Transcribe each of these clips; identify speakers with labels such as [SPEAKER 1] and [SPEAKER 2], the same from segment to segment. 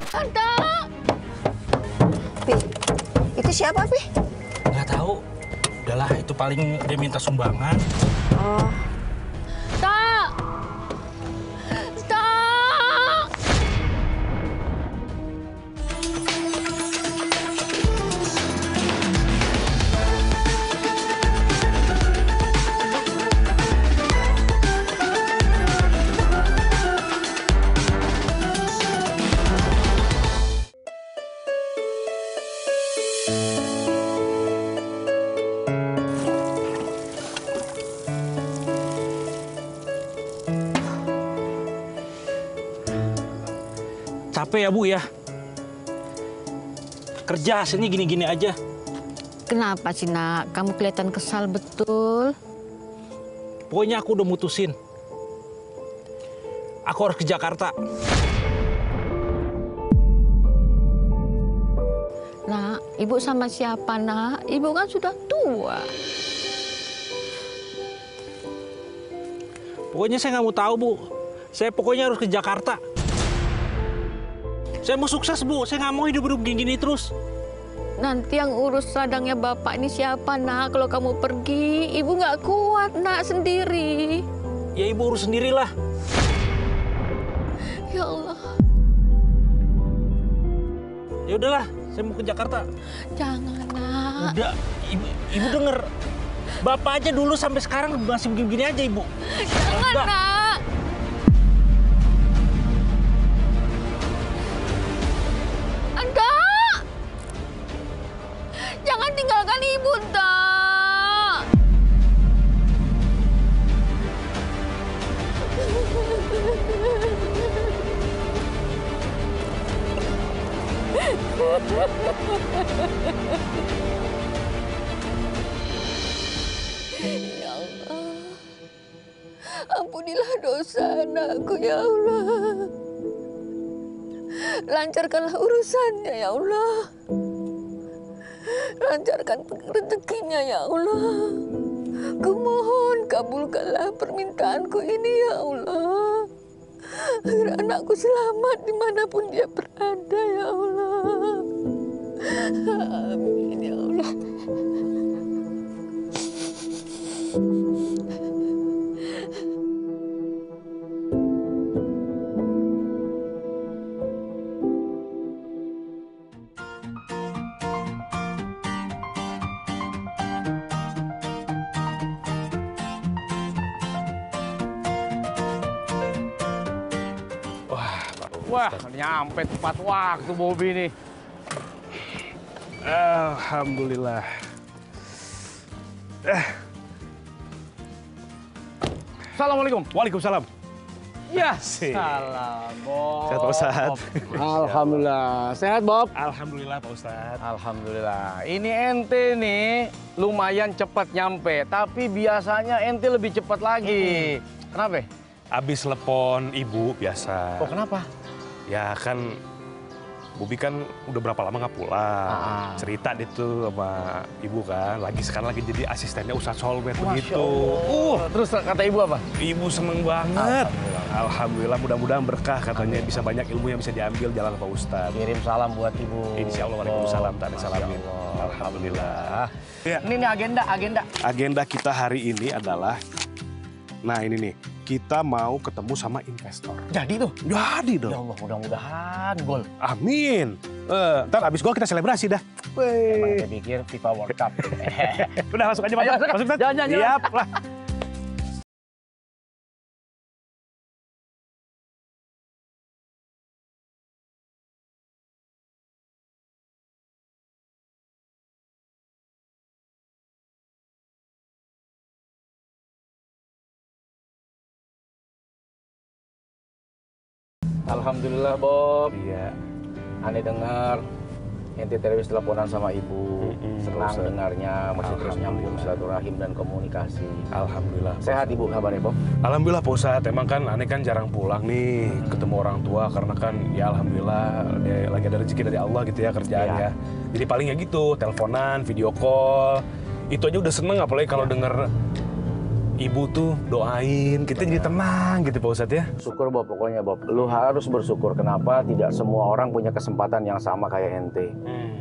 [SPEAKER 1] Tante! Pi, itu siapa, Pi?
[SPEAKER 2] Nggak tahu. Udahlah, itu paling dia minta sumbangan.
[SPEAKER 1] Oh. Tak! Tak!
[SPEAKER 2] Capek ya, Bu, ya? Kerja hasilnya gini-gini aja.
[SPEAKER 1] Kenapa sih, Nak? Kamu kelihatan kesal betul.
[SPEAKER 2] Pokoknya aku udah mutusin. Aku harus ke Jakarta.
[SPEAKER 1] Nak, Ibu sama siapa, Nak? Ibu kan sudah tua.
[SPEAKER 2] Pokoknya saya nggak mau tahu, Bu. Saya pokoknya harus ke Jakarta. Saya mau sukses, Bu. Saya nggak mau hidup-hidup gini-gini terus.
[SPEAKER 1] Nanti yang urus ladangnya Bapak ini siapa, Nak? Kalau kamu pergi, Ibu nggak kuat, Nak, sendiri.
[SPEAKER 2] Ya, Ibu urus sendirilah.
[SPEAKER 1] Ya Allah.
[SPEAKER 2] Ya udahlah, saya mau ke Jakarta.
[SPEAKER 1] Jangan, Nak.
[SPEAKER 2] Udah, Ibu denger. Bapak aja dulu sampai sekarang masih begini-begini aja, Ibu.
[SPEAKER 1] Jangan,
[SPEAKER 2] Udah.
[SPEAKER 1] Nak. Anda! Jangan tinggalkan Ibu, Tak. Ya Allah, ampunilah dosa anakku, ya Allah. Lancarkanlah urusannya, ya Allah. Lancarkan rezekinya, ya Allah. Kumohon kabulkanlah permintaanku ini, ya Allah. Agar anakku selamat dimanapun dia berada, ya Allah. Amin, ya Allah.
[SPEAKER 3] Wah, nyampe tepat waktu Bobby nih.
[SPEAKER 4] Alhamdulillah.
[SPEAKER 3] Assalamualaikum.
[SPEAKER 4] Waalaikumsalam.
[SPEAKER 3] Ya,
[SPEAKER 4] Sih.
[SPEAKER 3] salam, Bob.
[SPEAKER 4] Sehat, Pak Ustadz.
[SPEAKER 3] Alhamdulillah. Sehat, Bob?
[SPEAKER 4] Alhamdulillah, Pak Ustadz.
[SPEAKER 3] Alhamdulillah. Ini ente nih lumayan cepat nyampe, tapi biasanya ente lebih cepat lagi. Kenapa?
[SPEAKER 4] Abis telepon ibu biasa.
[SPEAKER 3] Oh, kenapa?
[SPEAKER 4] Ya kan, Bobi kan udah berapa lama nggak pulang. Cerita dia tuh sama ibu kan. Sekarang lagi jadi asistennya Ustadz Solmed begitu.
[SPEAKER 3] Terus kata ibu apa?
[SPEAKER 4] Ibu seneng banget. Alhamdulillah, mudah-mudahan berkah katanya. Bisa banyak ilmu yang bisa diambil jalan Pak Ustadz.
[SPEAKER 3] Kirim salam buat ibu.
[SPEAKER 4] Insya Allah, waalaikumsalam. Tak ada salamin.
[SPEAKER 3] Allah.
[SPEAKER 4] Alhamdulillah. Ya.
[SPEAKER 3] Ini nih agenda.
[SPEAKER 4] Agenda kita hari ini adalah, nah ini nih, kita mau ketemu sama investor.
[SPEAKER 3] Jadi tuh?
[SPEAKER 4] Jadi
[SPEAKER 3] Ya
[SPEAKER 4] dong.
[SPEAKER 3] Allah, mudah-mudahan gol.
[SPEAKER 4] Amin. Ntar abis gol kita selebrasi dah.
[SPEAKER 3] Emang saya pikir FIFA World Cup.
[SPEAKER 4] Udah masuk aja, Pak.
[SPEAKER 3] Ayo,
[SPEAKER 4] Masuk, Ustadz.
[SPEAKER 3] jalan.
[SPEAKER 4] Siap lah.
[SPEAKER 3] Alhamdulillah, Bob.
[SPEAKER 4] Iya.
[SPEAKER 3] Aneh dengar ente terus teleponan sama ibu. Senang
[SPEAKER 4] Ustaz.
[SPEAKER 3] dengarnya masih terus nyambung silaturahim dan komunikasi.
[SPEAKER 4] Alhamdulillah.
[SPEAKER 3] Sehat ibu kabarnya, Bob?
[SPEAKER 4] Alhamdulillah, Pak Ustadz. Emang kan aneh kan jarang pulang nih ketemu orang tua karena kan ya alhamdulillah dia lagi ada rezeki dari Allah gitu ya kerjaannya. Jadi paling ya gitu, teleponan, video call. Itu aja udah seneng, apalagi kalau denger ibu tuh doain, kita jadi tenang gitu Pak Ustadz ya.
[SPEAKER 3] Syukur Bob, pokoknya Bob. Lu harus bersyukur. Kenapa tidak semua orang punya kesempatan yang sama kayak ente.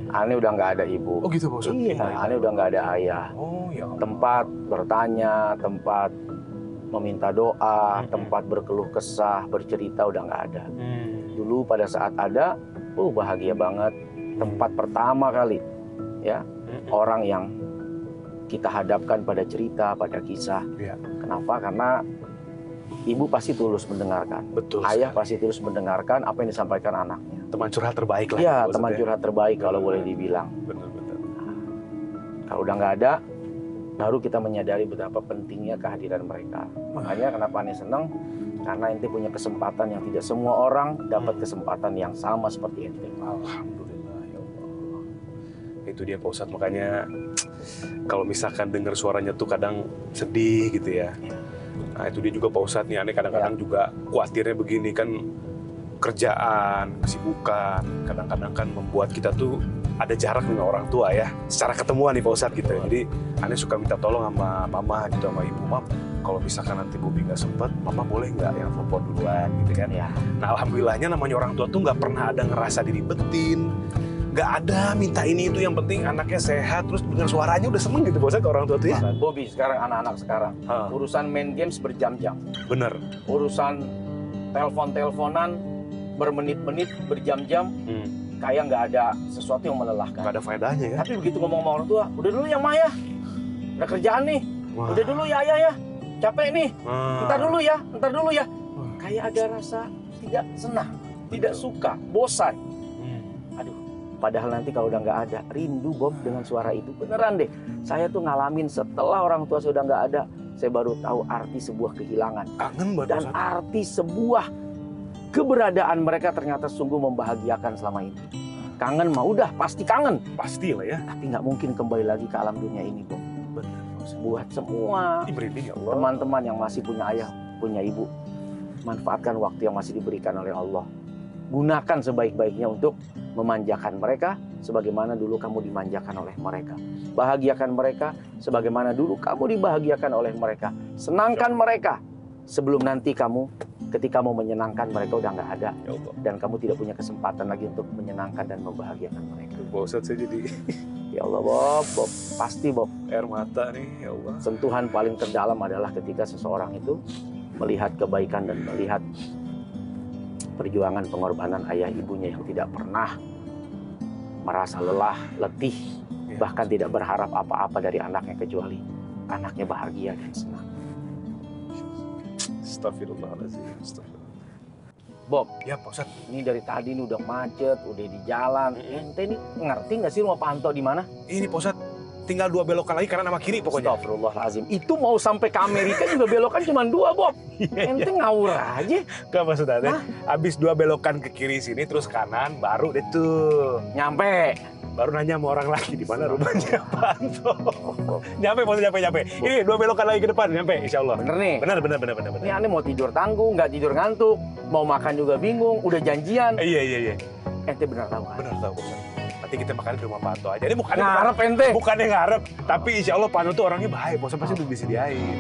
[SPEAKER 3] Ane udah nggak ada ibu.
[SPEAKER 4] Oh gitu Pak Ustadz?
[SPEAKER 3] Iya, Ane udah nggak ada ayah.
[SPEAKER 4] Oh ya Allah.
[SPEAKER 3] Tempat bertanya, tempat meminta doa, tempat berkeluh kesah, bercerita udah nggak ada. Dulu pada saat ada, bahagia banget. Tempat pertama kali, ya, orang yang kita hadapkan pada cerita, pada kisah.
[SPEAKER 4] Ya.
[SPEAKER 3] Kenapa? Karena ibu pasti tulus mendengarkan.
[SPEAKER 4] Betul.
[SPEAKER 3] Ayah
[SPEAKER 4] sekali.
[SPEAKER 3] pasti tulus mendengarkan apa yang disampaikan anaknya.
[SPEAKER 4] Teman curhat terbaik lah.
[SPEAKER 3] Iya,
[SPEAKER 4] Pak Ustadz
[SPEAKER 3] teman
[SPEAKER 4] ya.
[SPEAKER 3] curhat terbaik kalau boleh dibilang.
[SPEAKER 4] Benar-benar.
[SPEAKER 3] Kalau udah nggak ada, baru kita menyadari betapa pentingnya kehadiran mereka. Makanya kenapa Ane senang? Karena ente punya kesempatan yang tidak semua orang dapat kesempatan yang sama seperti ente.
[SPEAKER 4] Alhamdulillah ya Allah. Itu dia Pak Ustadz, makanya kalau misalkan dengar suaranya tuh kadang sedih gitu ya. Nah itu dia juga Pak Ustadz nih, aneh kadang-kadang juga khawatirnya begini kan, kerjaan, kesibukan, kadang-kadang kan membuat kita tuh ada jarak dengan orang tua ya, secara ketemuan nih Pak Ustadz gitu. Jadi aneh suka minta tolong sama mama gitu, sama ibu, Mam, kalau misalkan nanti Bobi nggak sempet, mama boleh nggak yang telepon duluan gitu kan.
[SPEAKER 3] Ya.
[SPEAKER 4] Nah alhamdulillahnya namanya orang tua tuh nggak pernah ada ngerasa diribetin, nggak ada minta ini itu, yang penting anaknya sehat, terus dengar suaranya udah seneng gitu Pak Ustadz ke orang tua tuh ya.
[SPEAKER 3] Bobi sekarang, anak-anak sekarang, urusan main games berjam-jam.
[SPEAKER 4] Bener.
[SPEAKER 3] Urusan telepon-teleponan bermenit-menit, berjam-jam, kayak nggak ada sesuatu yang melelahkan.
[SPEAKER 4] Nggak ada faedahnya ya.
[SPEAKER 3] Tapi begitu ngomong sama orang tua, udah dulu ya Maya, ada kerjaan nih.
[SPEAKER 4] Wah.
[SPEAKER 3] Udah dulu ya Ayah ya, capek nih. Ntar dulu ya, ntar dulu ya.
[SPEAKER 4] Wah.
[SPEAKER 3] Kayak ada rasa tidak senang, tidak suka, bosan. Aduh, padahal nanti kalau udah nggak ada, rindu Bob dengan suara itu. Beneran deh, saya tuh ngalamin setelah orang tua sudah nggak ada, saya baru tahu arti sebuah kehilangan.
[SPEAKER 4] Kangen banget
[SPEAKER 3] Dan
[SPEAKER 4] Ustadz.
[SPEAKER 3] arti sebuah keberadaan mereka ternyata sungguh membahagiakan selama ini. Kangen mah udah, pasti kangen.
[SPEAKER 4] Pasti lah ya.
[SPEAKER 3] Tapi nggak mungkin kembali lagi ke alam dunia ini, Bob.
[SPEAKER 4] Bener.
[SPEAKER 3] Buat semua
[SPEAKER 4] Ih, merinding ya Allah.
[SPEAKER 3] teman-teman yang masih punya ayah, punya ibu, manfaatkan waktu yang masih diberikan oleh Allah. Gunakan sebaik-baiknya untuk memanjakan mereka sebagaimana dulu kamu dimanjakan oleh mereka. Bahagiakan mereka sebagaimana dulu kamu dibahagiakan oleh mereka. Senangkan mereka sebelum nanti kamu, ketika mau menyenangkan mereka udah nggak ada.
[SPEAKER 4] Ya Allah.
[SPEAKER 3] Dan kamu tidak punya kesempatan lagi untuk menyenangkan dan membahagiakan mereka.
[SPEAKER 4] Pak Ustadz saya jadi
[SPEAKER 3] Ya Allah Bob, Bob, pasti Bob.
[SPEAKER 4] air mata nih ya Allah.
[SPEAKER 3] Sentuhan paling terdalam adalah ketika seseorang itu melihat kebaikan dan melihat perjuangan pengorbanan ayah ibunya yang tidak pernah merasa lelah, letih,
[SPEAKER 4] Ya.
[SPEAKER 3] bahkan tidak berharap apa-apa dari anaknya kecuali anaknya bahagia dan senang.
[SPEAKER 4] Astagfirullahaladzim. Astagfirullah.
[SPEAKER 3] Bob,
[SPEAKER 4] Ya Pak Ustadz.
[SPEAKER 3] ini dari tadi ini udah macet, udah di jalan. Ente ini ngerti nggak sih rumah Pak Anto di mana?
[SPEAKER 4] Ini Pak Ustadz, tinggal 2 belokan lagi kanan sama kiri pokoknya.
[SPEAKER 3] Astagfirullahaladzim. Itu mau sampai ke Amerika juga belokan cuma 2, Bob. Ente ngawur aja.
[SPEAKER 4] Gak maksud Ade, abis 2 belokan ke kiri sini terus kanan, baru deh tuh.
[SPEAKER 3] Nyampe.
[SPEAKER 4] Baru nanya sama orang lagi di mana rumahnya Pak Anto. Nyampe, Pak Ustadz, nyampe. Ini 2 belokan lagi ke depan, nyampe insya Allah.
[SPEAKER 3] Bener nih.
[SPEAKER 4] Benar.
[SPEAKER 3] Ini aneh mau tidur tanggung, nggak tidur ngantuk. Mau makan juga bingung, udah janjian.
[SPEAKER 4] Iya.
[SPEAKER 3] Ente bener tahu kan?
[SPEAKER 4] Benar tahu Pak Ustadz. Nanti kita makan di rumah Pak Anto aja. Ini
[SPEAKER 3] Ngarep ente.
[SPEAKER 4] bukannya ngarep, tapi insya Allah Pak Anto tuh orangnya baik. Pak Ustadz pasti udah disediain.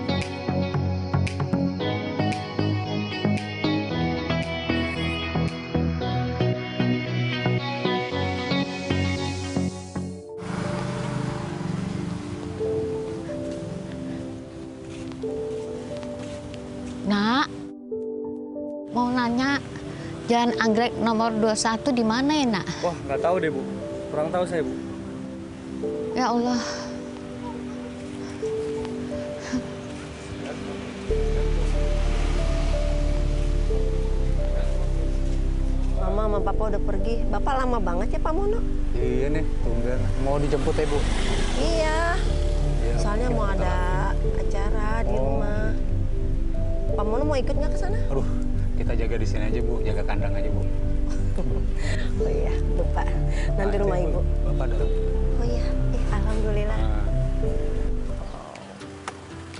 [SPEAKER 1] Nak, mau nanya, Jalan Anggrek nomor 21 di mana ya, Nak?
[SPEAKER 5] Wah, nggak tahu deh, Bu. Kurang tahu saya, Bu.
[SPEAKER 1] Ya Allah.
[SPEAKER 6] Mama sama Papa udah pergi. Bapak lama banget ya Pak Mono?
[SPEAKER 5] Iya nih, tumben. Mau dijemput ya, Bu?
[SPEAKER 6] Iya. Soalnya mau ada acara di rumah. Pak Mono mau ikut nggak ke sana?
[SPEAKER 5] Aduh, kita jaga di sini aja, Bu. Jaga kandang aja, Bu.
[SPEAKER 6] Oh iya, lupa. Nanti rumah Ibu.
[SPEAKER 5] Bapak datang.
[SPEAKER 6] Oh iya, alhamdulillah.
[SPEAKER 5] Nah,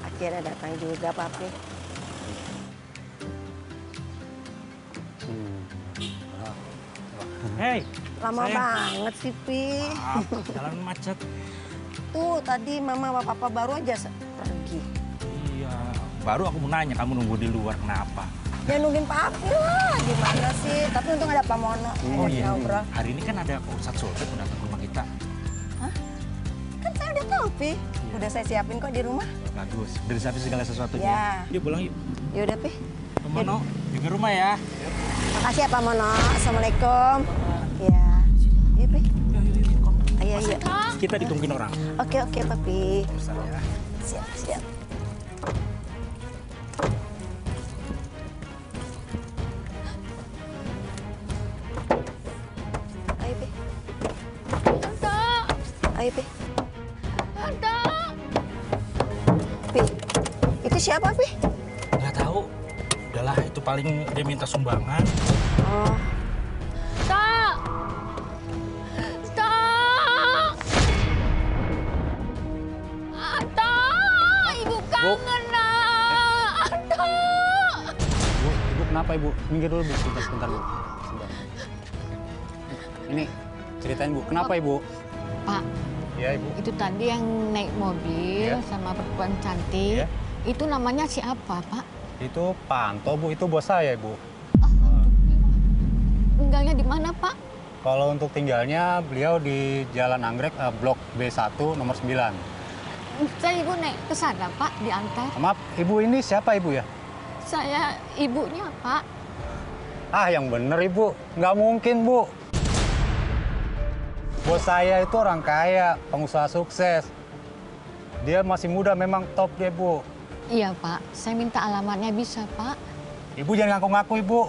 [SPEAKER 6] Akhirnya datang juga, Papi.
[SPEAKER 2] Hei,
[SPEAKER 6] Lama
[SPEAKER 2] sayang.
[SPEAKER 6] banget sih, Pi.
[SPEAKER 2] Jalan macet.
[SPEAKER 6] Tuh, tadi Mama sama Papa baru aja pergi.
[SPEAKER 2] Iya. Baru aku mau nanya, kamu nunggu di luar kenapa?
[SPEAKER 6] Ya nungguin Pak Api lah, gimana sih? Tapi untung ada Pak Mono.
[SPEAKER 2] Oh
[SPEAKER 6] Ajak
[SPEAKER 2] iya,
[SPEAKER 6] ngobrol.
[SPEAKER 2] hari ini kan ada Pak Ustadz Sultan datang ke rumah kita.
[SPEAKER 6] Kan saya udah tahu, Pi. Udah saya siapin kok di rumah.
[SPEAKER 2] Bagus, udah disiapin segala sesuatunya.
[SPEAKER 6] Ya.
[SPEAKER 2] Yuk pulang yuk.
[SPEAKER 6] Yaudah, Pi.
[SPEAKER 2] Pak Mono, jaga rumah ya.
[SPEAKER 6] Makasih ya Pak Mono. Assalamualaikum. Ya. Iya, Pi. Ayo, ayo.
[SPEAKER 2] Kita ditungguin orang.
[SPEAKER 6] Oke, Papi.
[SPEAKER 2] Ustadz ya.
[SPEAKER 6] Siap. Ayo, Pi.
[SPEAKER 1] Tante,
[SPEAKER 6] Ayo, Pi.
[SPEAKER 1] tante.
[SPEAKER 6] Pi. Itu siapa, Pi?
[SPEAKER 2] Nggak tahu. Udahlah, itu paling dia minta sumbangan.
[SPEAKER 6] Oh.
[SPEAKER 1] Tak. Tak. Ata, ibu kangen nak. Ata.
[SPEAKER 5] Bu, ibu kenapa ibu? Minggir dulu bu, sebentar bu. Sebentar. Ini ceritain bu, kenapa ibu?
[SPEAKER 1] Pak,
[SPEAKER 5] Iya ibu.
[SPEAKER 1] itu tadi yang naik mobil
[SPEAKER 5] Iya.
[SPEAKER 1] sama perempuan cantik.
[SPEAKER 5] Iya.
[SPEAKER 1] Itu namanya siapa, Pak?
[SPEAKER 5] Itu Pak Anto bu, itu bos saya ibu.
[SPEAKER 1] Tinggalnya di mana, Pak?
[SPEAKER 5] Kalau untuk tinggalnya beliau di Jalan Anggrek, Blok B1 nomor 9.
[SPEAKER 1] Saya ibu naik ke sana, Pak, diantar.
[SPEAKER 5] Maaf, ibu ini siapa ibu ya?
[SPEAKER 1] Saya ibunya, Pak.
[SPEAKER 5] Ah, yang bener ibu. Nggak mungkin bu. Bos saya itu orang kaya, pengusaha sukses. Dia masih muda, memang top dia bu.
[SPEAKER 1] Iya, Pak. Saya minta alamatnya bisa, Pak.
[SPEAKER 5] Ibu jangan ngaku-ngaku ibu.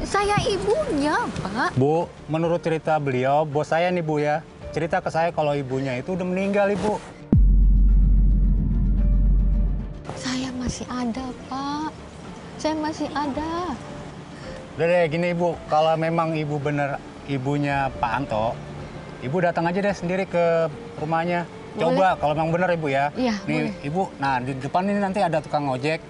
[SPEAKER 1] Saya ibunya, Pak.
[SPEAKER 5] Bu, menurut cerita beliau, bos saya nih bu ya, cerita ke saya kalau ibunya itu udah meninggal ibu.
[SPEAKER 1] Saya masih ada, Pak. Saya masih ada.
[SPEAKER 5] Udah deh gini ibu, kalau memang ibu bener ibunya Pak Anto, ibu datang aja deh sendiri ke rumahnya. Coba kalau memang bener ibu ya.
[SPEAKER 1] Iya,
[SPEAKER 5] Nih
[SPEAKER 1] boleh.
[SPEAKER 5] ibu, nah di depan ini nanti ada tukang ojek.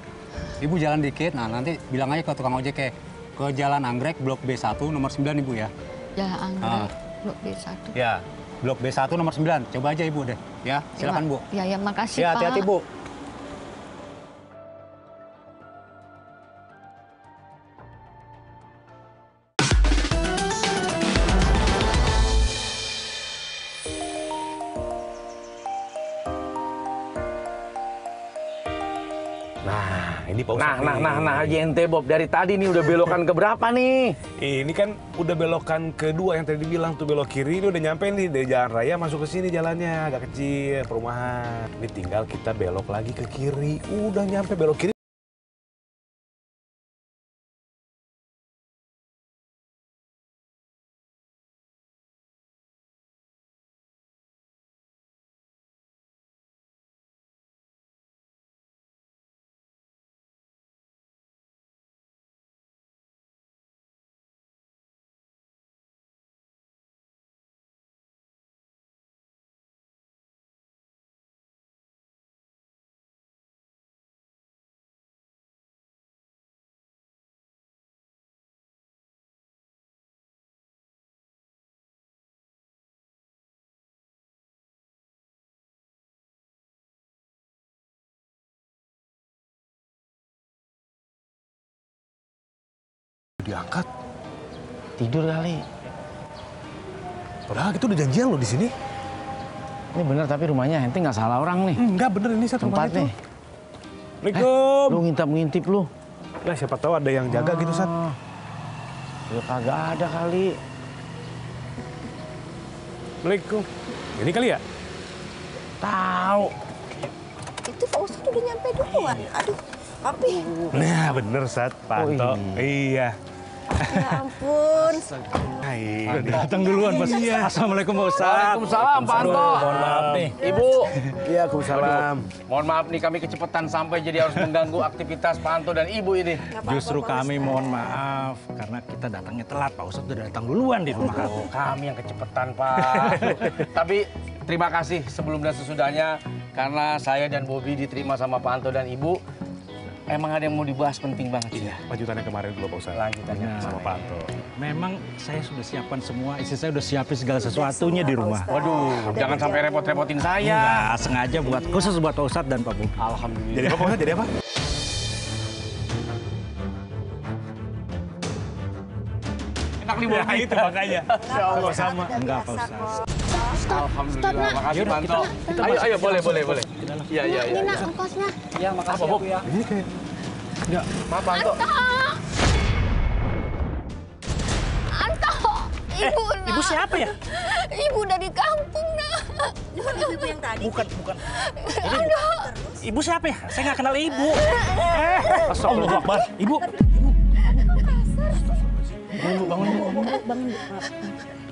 [SPEAKER 5] Ibu jalan dikit, nah nanti bilang aja ke tukang ojek ke Jalan Anggrek Blok B1 nomor 9 ibu ya.
[SPEAKER 1] Ya, Anggrek. Blok B1.
[SPEAKER 5] Ya, Blok B1 nomor 9. Coba aja ibu deh. Ya, silakan bu.
[SPEAKER 1] Ya, makasih,
[SPEAKER 5] Ya,
[SPEAKER 1] Pak.
[SPEAKER 5] hati-hati bu.
[SPEAKER 4] Nah, ini Pak Ustadz
[SPEAKER 3] Nah, ente Bob, dari tadi nih udah belokan ke berapa nih?
[SPEAKER 4] Ini kan udah belokan kedua yang tadi bilang tuh belok kiri, ini udah nyampe nih dari jalan raya masuk ke sini jalannya agak kecil perumahan. Ini tinggal kita belok lagi ke kiri, udah nyampe belok kiri. Diangkat.
[SPEAKER 3] Tidur kali.
[SPEAKER 4] Padahal kita udah janjian loh di sini.
[SPEAKER 3] Ini bener tapi rumahnya ente nggak salah orang nih.
[SPEAKER 4] Enggak bener ini satu rumah
[SPEAKER 3] Tempatnya.
[SPEAKER 4] Assalamualaikum.
[SPEAKER 3] Lu ngintip-ngintip lu.
[SPEAKER 4] Nah, siapa tahu ada yang jaga gitu, Sat.
[SPEAKER 3] Ya kagak ada kali.
[SPEAKER 4] Assalamualaikum. Ini kali ya?
[SPEAKER 3] Tahu.
[SPEAKER 6] Itu Pak Ustadz udah nyampe duluan. Aduh, Papi.
[SPEAKER 4] Nah, bener, Sat. Panto. Iya.
[SPEAKER 6] Ya ampun.
[SPEAKER 4] Hai.
[SPEAKER 2] Datang duluan, Mas. Assalamualaikum, Pak Ustadz.
[SPEAKER 3] Waalaikumsalam, Pak Anto.
[SPEAKER 2] Mohon maaf nih.
[SPEAKER 3] Ibu.
[SPEAKER 4] Iya, Waalaikumsalam.
[SPEAKER 3] Mohon maaf nih kami kecepatan sampai jadi harus mengganggu aktivitas Pak Anto dan Ibu ini.
[SPEAKER 2] Justru kami mohon maaf karena kita datangnya telat. Pak Ustadz udah datang duluan di rumah kamu.
[SPEAKER 3] Kami yang kecepatan, Pak. Tapi terima kasih sebelum dan sesudahnya karena saya dan Bobby diterima sama Pak Anto dan Ibu. emang ada yang mau dibahas penting banget sih.
[SPEAKER 4] Iya, lanjutannya kemarin dulu Pak Ustadz.
[SPEAKER 3] Lanjutannya
[SPEAKER 4] Sama Pak Anto.
[SPEAKER 2] Memang saya sudah siapkan semua, istri saya sudah siapin segala sesuatunya di rumah.
[SPEAKER 3] Waduh, jangan sampai repot-repotin saya.
[SPEAKER 2] Enggak, sengaja buat khusus buat Pak Ustadz dan Pak Bobi.
[SPEAKER 3] Alhamdulillah.
[SPEAKER 4] Jadi apa Pak Ustadz? Jadi apa?
[SPEAKER 3] Enak nih Bobi.
[SPEAKER 4] Ya itu makanya.
[SPEAKER 2] Sama-sama. Enggak, Pak Ustadz.
[SPEAKER 3] Alhamdulillah. Makasih Pak Anto. Ayo, boleh. Iya.
[SPEAKER 1] Ini nak ongkosnya.
[SPEAKER 3] Iya, makasih ya, Bu ya.
[SPEAKER 4] Ini kayak
[SPEAKER 3] Maaf Pak Anto.
[SPEAKER 1] Anto, ibu nak.
[SPEAKER 2] Ibu siapa ya?
[SPEAKER 1] Ibu dari kampung nak.
[SPEAKER 6] Ibu yang tadi.
[SPEAKER 2] Bukan. Ibu siapa ya? Saya nggak kenal ibu. Allah Akbar. Ibu. Bangun.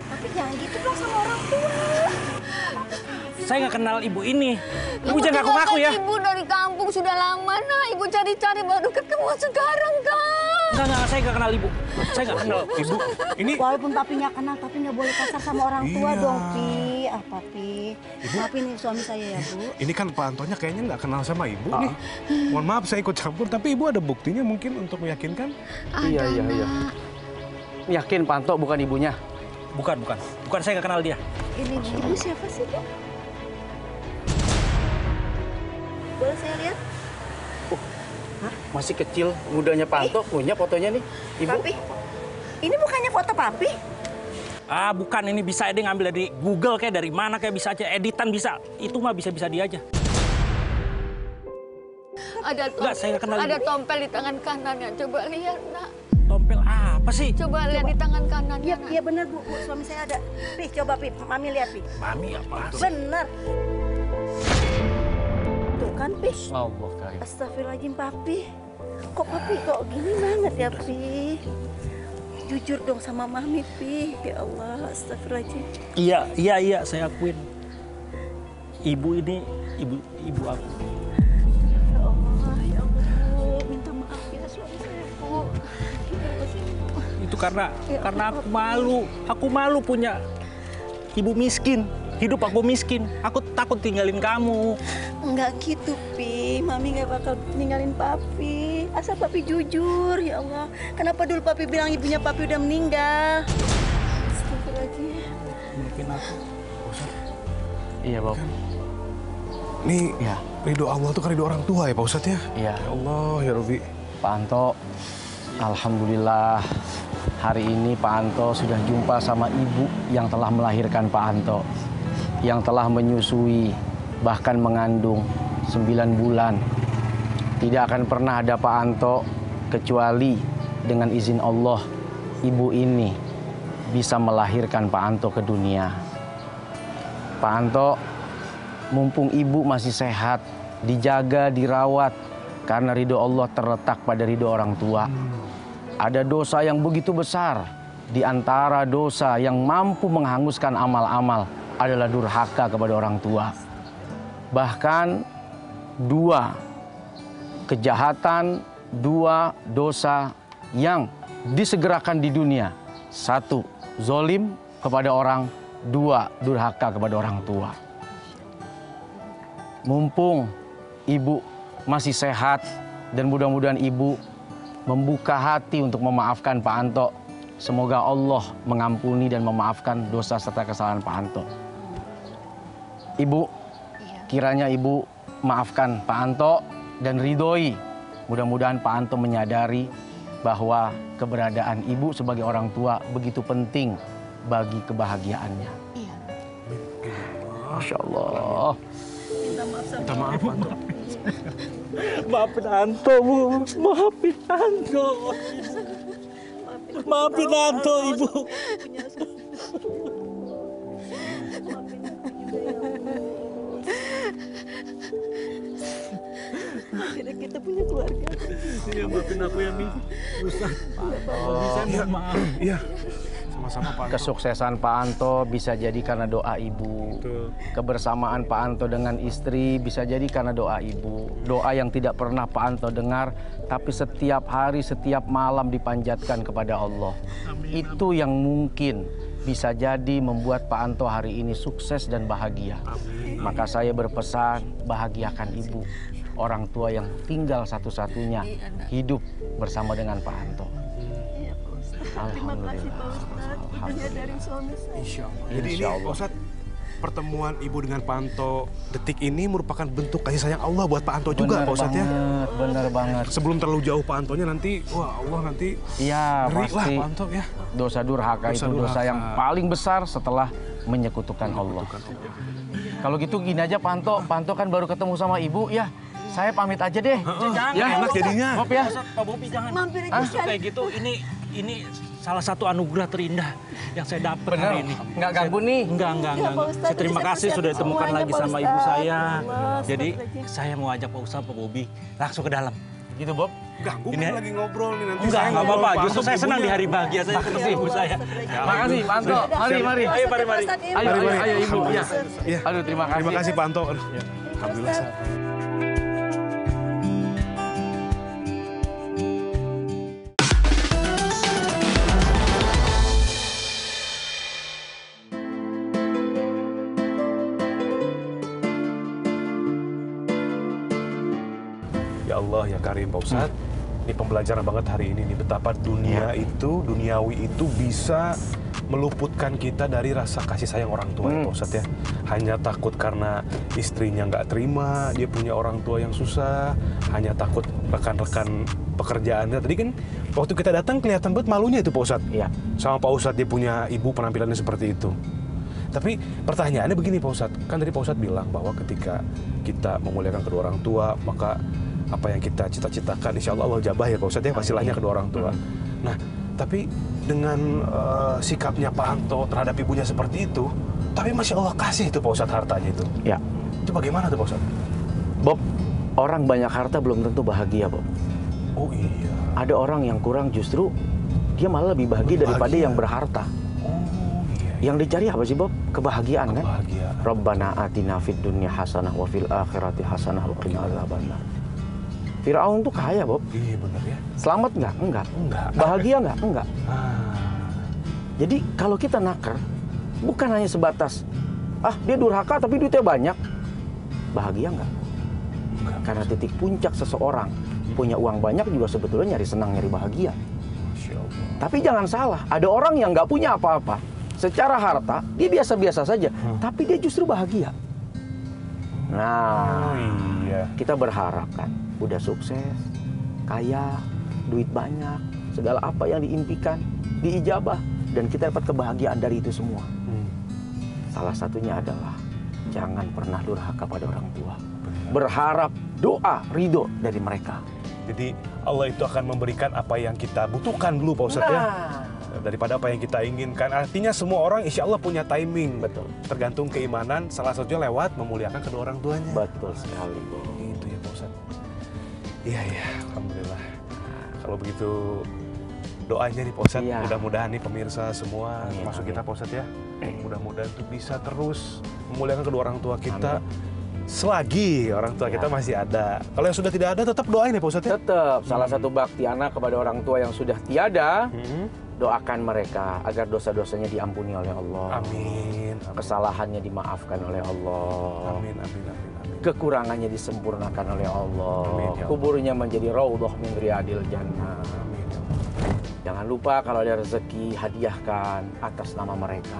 [SPEAKER 6] Tapi jangan gitu dong sama orang tua.
[SPEAKER 2] Saya nggak kenal ibu ini. Ibu jangan ngaku-ngaku ya.
[SPEAKER 1] Ibu dari kampung sudah lama nak. Ibu cari-cari baru ketemu sekarang kan.
[SPEAKER 2] Enggak, saya nggak kenal ibu. Saya nggak kenal ibu.
[SPEAKER 4] ini
[SPEAKER 6] Walaupun papi nggak kenal, tapi nggak boleh kasar sama orang tua
[SPEAKER 4] Iya.
[SPEAKER 6] dong, Pi. Ah, papi. Maafin nih suami saya ya, Bu.
[SPEAKER 4] ini kan Pak Antonya kayaknya nggak kenal sama ibu nih. Mohon maaf saya ikut campur, tapi ibu ada buktinya mungkin untuk meyakinkan.
[SPEAKER 3] Iya. Yakin Pak Anto bukan ibunya?
[SPEAKER 2] Bukan. Saya nggak kenal dia.
[SPEAKER 6] Ini ibu siapa sih, Bu? Boleh saya lihat?
[SPEAKER 3] Masih kecil, mudanya Pak Anto, punya fotonya nih, Ibu.
[SPEAKER 6] Papi, ini bukannya foto papi?
[SPEAKER 2] Bukan, ini bisa dia ngambil dari Google kayak dari mana kayak bisa aja, editan bisa. Itu mah bisa dia aja. Enggak, saya nggak kenal
[SPEAKER 1] Ada
[SPEAKER 2] ibu.
[SPEAKER 1] tompel di tangan kanannya. Coba lihat nak.
[SPEAKER 2] Tompel apa sih?
[SPEAKER 1] Coba lihat di tangan kanannya.
[SPEAKER 6] Iya,
[SPEAKER 1] nak.
[SPEAKER 6] iya benar, Bu. Suami saya ada. Pi, coba Pi, Mami lihat, Pi.
[SPEAKER 2] Mami apa?
[SPEAKER 6] Benar. Tuh kan, Pi.
[SPEAKER 3] Allah karim.
[SPEAKER 6] Astagfirullahaladzim, Papi. Kok Papi kok gini banget ya, Pi? Jujur dong sama Mami, Pi. Ya Allah, astagfirullahaladzim.
[SPEAKER 2] Iya, saya akuin. Ibu ini ibu aku.
[SPEAKER 6] Ya Allah, Bu. Minta maaf ya suami saya, Bu.
[SPEAKER 2] Itu karena aku malu. Aku malu punya ibu miskin. Hidup aku miskin. Aku takut tinggalin kamu.
[SPEAKER 6] Enggak gitu, Pi. Mami nggak bakal ninggalin Papi. Asal Papi jujur, ya Allah. Kenapa dulu Papi bilang ibunya Papi udah meninggal? Astagfirullahaladzim.
[SPEAKER 2] Maafin aku.
[SPEAKER 3] Iya, Bob.
[SPEAKER 4] Nih,
[SPEAKER 3] Ya.
[SPEAKER 4] ridho Allah tuh kan ridho orang tua ya Pak Ustadz ya?
[SPEAKER 3] Iya.
[SPEAKER 4] Ya Allah, ya Robi.
[SPEAKER 3] Pak Anto, alhamdulillah hari ini Pak Anto sudah jumpa sama ibu yang telah melahirkan Pak Anto. Yang telah menyusui, bahkan mengandung 9 bulan. Tidak akan pernah ada Pak Anto kecuali dengan izin Allah, ibu ini bisa melahirkan Pak Anto ke dunia. Pak Anto, mumpung ibu masih sehat, dijaga, dirawat, karena ridho Allah terletak pada ridho orang tua. Ada dosa yang begitu besar, di antara dosa yang mampu menghanguskan amal-amal adalah durhaka kepada orang tua. Bahkan 2 kejahatan, 2 dosa yang disegerakan di dunia. 1, zolim kepada orang, 2, durhaka kepada orang tua. Mumpung ibu masih sehat dan mudah-mudahan ibu membuka hati untuk memaafkan Pak Anto. Semoga Allah mengampuni dan memaafkan dosa serta kesalahan Pak Anto. Ibu, kiranya ibu maafkan Pak Anto dan ridhoi. Mudah-mudahan Pak Anto menyadari bahwa keberadaan ibu sebagai orang tua begitu penting bagi kebahagiaannya.
[SPEAKER 1] Iya.
[SPEAKER 3] Masya Allah.
[SPEAKER 4] Minta maaf Pak Anto.
[SPEAKER 2] Maafin Anto, Bu. Maafin Anto. Maafin Anto, Ibu.
[SPEAKER 6] Akhirnya kita punya keluarga.
[SPEAKER 2] Iya, maafin aku ya, Mi. Susah. Saya mohon maaf.
[SPEAKER 4] Iya, sama-sama Pak Anto.
[SPEAKER 3] Kesuksesan Pak Anto bisa jadi karena doa ibu.
[SPEAKER 4] Betul.
[SPEAKER 3] Kebersamaan Pak Anto dengan istri bisa jadi karena doa ibu. Doa yang tidak pernah Pak Anto dengar, tapi setiap hari, setiap malam dipanjatkan kepada Allah. Itu yang mungkin bisa jadi membuat Pak Anto hari ini sukses dan bahagia. Maka saya berpesan, bahagiakan ibu. orang tua yang tinggal satu-satunya hidup bersama dengan Pak Anto.
[SPEAKER 6] Iya Pak Ustadz. Terima kasih
[SPEAKER 3] Alhamdulillah.
[SPEAKER 6] Pak Ustadz. Tentunya dari suami saya.
[SPEAKER 4] Insya Allah. Jadi ini
[SPEAKER 3] Insya Allah.
[SPEAKER 4] Pak Ustadz, pertemuan ibu dengan Pak Anto detik ini merupakan bentuk kasih sayang Allah buat Pak Anto juga Pak Ustadz ya.
[SPEAKER 3] Bener banget.
[SPEAKER 4] Sebelum terlalu jauh Pak Antonya nanti, wah Allah nanti
[SPEAKER 3] Iya,
[SPEAKER 4] ngeri lah
[SPEAKER 3] pasti
[SPEAKER 4] Pak Anto ya.
[SPEAKER 3] dosa durhaka
[SPEAKER 4] Dosa
[SPEAKER 3] itu dosa
[SPEAKER 4] durhaka.
[SPEAKER 3] yang paling besar setelah menyekutukan Allah. Kalau gitu gini aja Pak Anto kan baru ketemu sama ibu ya. Saya pamit aja deh.
[SPEAKER 2] Jangan,
[SPEAKER 3] Ya,
[SPEAKER 4] enak jadinya.
[SPEAKER 3] Maaf ya.
[SPEAKER 2] Pak Bobi jangan.
[SPEAKER 6] Mampir aja
[SPEAKER 2] Maksud kayak gitu, ini salah satu anugerah terindah yang saya dapat hari ini.
[SPEAKER 3] Nggak ganggu nih.
[SPEAKER 2] Enggak.
[SPEAKER 6] Ya, Pak Ustadz,
[SPEAKER 2] Saya terima
[SPEAKER 6] saya
[SPEAKER 2] kasih sudah
[SPEAKER 6] persiapkan
[SPEAKER 2] ditemukan
[SPEAKER 6] semuanya,
[SPEAKER 2] lagi
[SPEAKER 6] Pak
[SPEAKER 2] sama ibu
[SPEAKER 6] Ustadz.
[SPEAKER 2] saya.
[SPEAKER 6] Allah,
[SPEAKER 2] Jadi
[SPEAKER 6] astagfirullahaladzim.
[SPEAKER 2] saya mau ajak Pak Ustadz, Pak Bobi langsung ke dalam.
[SPEAKER 3] Gitu Bob.
[SPEAKER 4] Ganggu
[SPEAKER 2] Ini-
[SPEAKER 4] kan lagi ngobrol nih nanti.
[SPEAKER 2] Enggak
[SPEAKER 4] saya
[SPEAKER 2] apa-apa.
[SPEAKER 4] ngobrol,
[SPEAKER 2] Justru
[SPEAKER 4] Pak
[SPEAKER 2] saya
[SPEAKER 4] Anto,
[SPEAKER 2] senang di
[SPEAKER 4] ibunya.
[SPEAKER 2] hari bahagia saya ketemu ibu saya.
[SPEAKER 3] Makasih Pak Anto. Mari.
[SPEAKER 2] Ayo, mari.
[SPEAKER 3] Ayo ibu. Ya.
[SPEAKER 4] Iya.
[SPEAKER 3] Aduh terima kasih.
[SPEAKER 4] Terima kasih Pak Anto. Aduh, Alhamdulillah. Ya Allah, ya Karim Pak Ustadz. Ini pembelajaran banget hari ini nih, betapa duniawi itu bisa meluputkan kita dari rasa kasih sayang orang tua ya Pak Ustadz ya. Hanya takut karena istrinya nggak terima, dia punya orang tua yang susah, hanya takut rekan-rekan pekerjaannya. Tadi kan waktu kita datang kelihatan banget malunya itu Pak Ustadz.
[SPEAKER 3] Iya.
[SPEAKER 4] Sama Pak Ustadz dia punya ibu penampilannya seperti itu. Tapi pertanyaannya begini Pak Ustadz, kan tadi Pak Ustadz bilang bahwa ketika kita memuliakan kedua orang tua, maka apa yang kita cita-citakan insya Allah jabah ya Pak Ustadz ya, pasilahnya kedua orang tua. Nah, tapi dengan sikapnya Pak Anto terhadap ibunya seperti itu, tapi Masya Allah kasih itu Pak Ustadz hartanya itu.
[SPEAKER 3] Ya.
[SPEAKER 4] Itu bagaimana tuh Pak Ustadz?
[SPEAKER 3] Bob, orang banyak harta belum tentu bahagia Bob.
[SPEAKER 4] Oh iya.
[SPEAKER 3] Ada orang yang kurang justru dia malah lebih bahagia daripada
[SPEAKER 4] Bahagia.
[SPEAKER 3] yang berharta.
[SPEAKER 4] Oh iya.
[SPEAKER 3] Yang dicari apa sih Bob? Kebahagiaan kan?
[SPEAKER 4] Kebahagiaan.
[SPEAKER 3] Rabbana atina fid dunya hasanah wa fil akhirati hasanah wa qina adzabannar. Firaun tuh kaya Bob.
[SPEAKER 4] Iya benar ya.
[SPEAKER 3] Selamat nggak? Enggak.
[SPEAKER 4] Enggak.
[SPEAKER 3] Bahagia nggak? Enggak.
[SPEAKER 4] Ah.
[SPEAKER 3] Jadi kalau kita naker, bukan hanya sebatas dia durhaka tapi duitnya banyak. Bahagia nggak?
[SPEAKER 4] Enggak.
[SPEAKER 3] Karena titik puncak seseorang punya uang banyak juga sebetulnya nyari senang, nyari bahagia.
[SPEAKER 4] Masya Allah.
[SPEAKER 3] Tapi jangan salah, ada orang yang nggak punya apa-apa. Secara harta, dia biasa-biasa saja. Tapi dia justru bahagia. Nah,
[SPEAKER 4] Oh iya.
[SPEAKER 3] kita berharap kan, udah sukses, kaya, duit banyak, segala apa yang diimpikan, diijabah. Dan kita dapat kebahagiaan dari itu semua. Salah satunya adalah jangan pernah durhaka pada orang tua. Berharap doa ridho dari mereka.
[SPEAKER 4] Jadi Allah itu akan memberikan apa yang kita butuhkan dulu Pak Ustadz ya.
[SPEAKER 3] Nah,
[SPEAKER 4] Daripada apa yang kita inginkan. Artinya semua orang insya Allah punya timing.
[SPEAKER 3] betul,
[SPEAKER 4] Tergantung keimanan, salah satunya lewat memuliakan kedua orang tuanya.
[SPEAKER 3] betul sekali.
[SPEAKER 4] Itu ya Pak Ustadz. Iya, Alhamdulillah. Kalau begitu doanya nih Pak Ustadz,
[SPEAKER 3] Iya.
[SPEAKER 4] mudah-mudahan nih pemirsa semua,
[SPEAKER 3] Amin,
[SPEAKER 4] termasuk
[SPEAKER 3] amin.
[SPEAKER 4] kita Pak Ustadz ya, mudah-mudahan tuh bisa terus memuliakan kedua orang tua kita. Selagi orang tua kita masih ada. Kalau yang sudah tidak ada, tetap doain ya Pak Ustadz ya.
[SPEAKER 3] Tetap salah satu bakti anak kepada orang tua yang sudah tiada, doakan mereka agar dosa-dosanya diampuni oleh Allah.
[SPEAKER 4] Amin.
[SPEAKER 3] Kesalahannya dimaafkan oleh Allah.
[SPEAKER 4] Amin.
[SPEAKER 3] Kekurangannya disempurnakan oleh Allah.
[SPEAKER 4] Amin, ya Allah.
[SPEAKER 3] Kuburnya menjadi raudhah min riyadil jannah.
[SPEAKER 4] Amin.
[SPEAKER 3] Jangan lupa kalau ada rezeki hadiahkan atas nama mereka.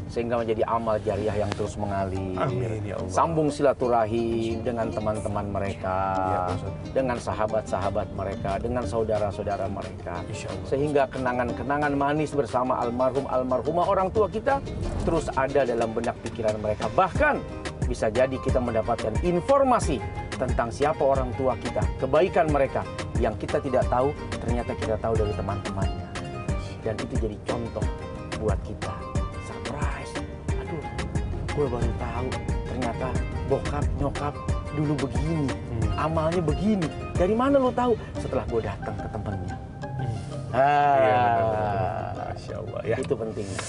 [SPEAKER 3] Sehingga menjadi amal jariah yang terus mengalir.
[SPEAKER 4] Amin, ya Allah.
[SPEAKER 3] Sambung silaturahim dengan teman-teman mereka,
[SPEAKER 4] Ya, Pak Ustadz.
[SPEAKER 3] dengan sahabat-sahabat mereka, dengan saudara-saudara mereka.
[SPEAKER 4] Insya Allah.
[SPEAKER 3] Sehingga kenangan-kenangan manis bersama almarhumah orang tua kita terus ada dalam benak pikiran mereka. Bahkan bisa jadi kita mendapatkan informasi tentang siapa orang tua kita, kebaikan mereka yang kita tidak tahu, ternyata kita tahu dari teman-temannya. Dan itu jadi contoh buat kita. Surprise. Aduh, gue baru tahu ternyata bokap nyokap dulu begini, amalnya begini. Dari mana lo tahu? Setelah gue datang ke temennya.
[SPEAKER 4] Iya, benar. Masya Allah ya.
[SPEAKER 3] Itu pentingnya.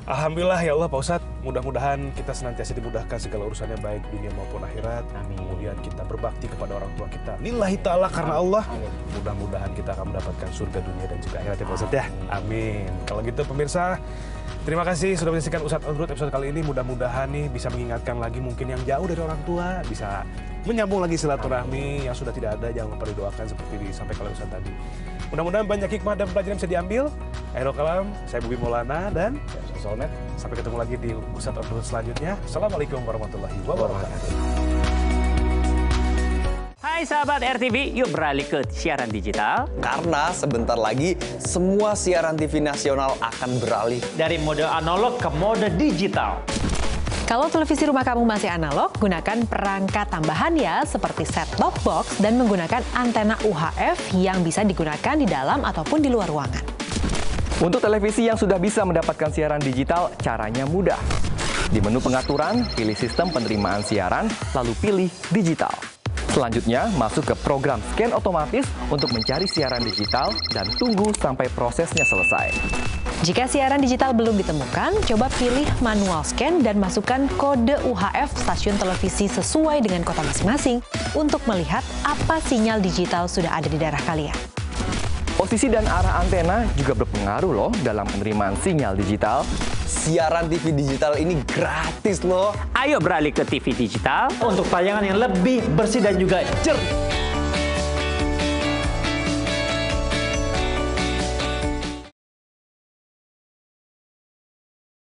[SPEAKER 4] Alhamdulillah ya Allah Pak Ustadz, Mudah-mudahan kita senantiasa dimudahkan segala urusannya baik dunia maupun akhirat.
[SPEAKER 3] Amin.
[SPEAKER 4] Kemudian kita berbakti kepada orang tua kita. Lillahi ta'ala karena Allah. Mudah-mudahan kita akan mendapatkan surga dunia dan juga akhirat ya Pak Ustadz ya. Amin. Kalau gitu pemirsa, terima kasih sudah menyaksikan Ustadz On Road episode kali ini. Mudah-mudahan nih bisa mengingatkan lagi mungkin yang jauh dari orang tua. Bisa menyambung lagi silaturahmi yang sudah tidak ada. Jangan lupa didoakan seperti disampaikan oleh Ustadz tadi. Mudah-mudahan banyak hikmah dan pelajaran bisa diambil. Akhirul kalam, saya Bubi Maulana dan saya Solmed. Sampai ketemu lagi di Ustadz On Road selanjutnya. Assalamualaikum warahmatullahi wabarakatuh.
[SPEAKER 7] Hai sahabat RTV, yuk beralih ke siaran digital.
[SPEAKER 8] Karena sebentar lagi semua siaran TV nasional akan beralih.
[SPEAKER 7] Dari mode analog ke mode digital.
[SPEAKER 9] Kalau televisi rumah kamu masih analog, gunakan perangkat tambahan ya, seperti set-top box dan menggunakan antena UHF yang bisa digunakan di dalam ataupun di luar ruangan.
[SPEAKER 10] Untuk televisi yang sudah bisa mendapatkan siaran digital, caranya mudah. Di menu pengaturan, pilih sistem penerimaan siaran, lalu pilih digital. Selanjutnya, masuk ke program scan otomatis untuk mencari siaran digital dan tunggu sampai prosesnya selesai.
[SPEAKER 9] Jika siaran digital belum ditemukan, coba pilih manual scan dan masukkan kode UHF stasiun televisi sesuai dengan kota masing-masing untuk melihat apa sinyal digital sudah ada di daerah kalian.
[SPEAKER 10] Posisi dan arah antena juga berpengaruh loh dalam penerimaan sinyal digital.
[SPEAKER 8] Siaran TV digital ini gratis loh.
[SPEAKER 7] Ayo beralih ke TV digital untuk tayangan yang lebih bersih dan juga jernih.